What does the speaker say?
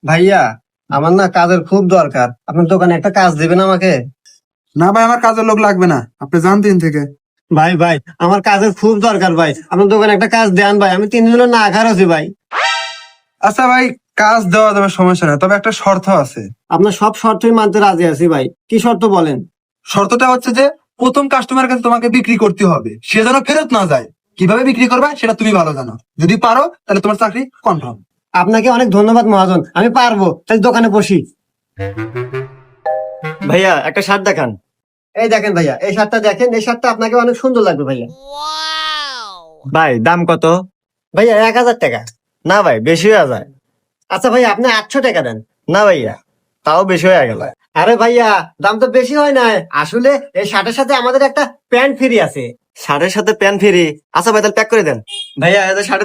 ভাইয়া, আমার না কাজের খুব দরকার, আপনার দোকানে একটা কাজ দিবেন আমাকে? না ভাই, আমার কাজের লোক লাগবে না, আপনি যান 3 থেকে। ভাই ভাই, আমার কাজের খুব দরকার ভাই, আপনার দোকানে একটা কাজ দেন ভাই, আমি 3 দিন হলো না খার আছি ভাই। আচ্ছা ভাই, কাজ দেওয়া যাবে, সমস্যা না, তবে একটা শর্ত আছে। আপনার সব শর্তই মানতে রাজি আছি ভাই, কি শর্ত বলেন? শর্তটা হচ্ছে যে প্রথম কাস্টমারের কাছে তোমাকে বিক্রি করতে হবে, সে যেন ফেরত না যায়। কিভাবে বিক্রি করবে সেটা তুমি ভালো জানো, যদি পারো তাহলে তোমার চাকরি কনফার্ম। আপনাকে অনেক ধন্যবাদ মহাজন, আমি পারবো, তাই দোকানে বসি। ভাইয়া একটা শার্ট দেখান। এই দেখেন ভাইয়া, এই শার্টটা দেখেন, এই শার্টটা আপনাকে অনেক সুন্দর লাগবে ভাইয়া। ভাই দাম কত? ভাইয়া 1000 টাকা। না ভাই বেশি হয়ে যায়। আচ্ছা ভাইয়া, আপনি 800 টাকা দেন। না ভাইয়া, তাও বেশি হয়ে গেল। আরে ভাইয়া, দাম তো বেশি হয় না, আসলে এই শার্টের সাথে আমাদের একটা প্যান্ট ফ্রি আছে। শার্টের সাথে প্যান্ট ফ্রি? আচ্ছা ভাই তাহলে প্যাক করে দেন। ভাইয়া, এই যে শার্টের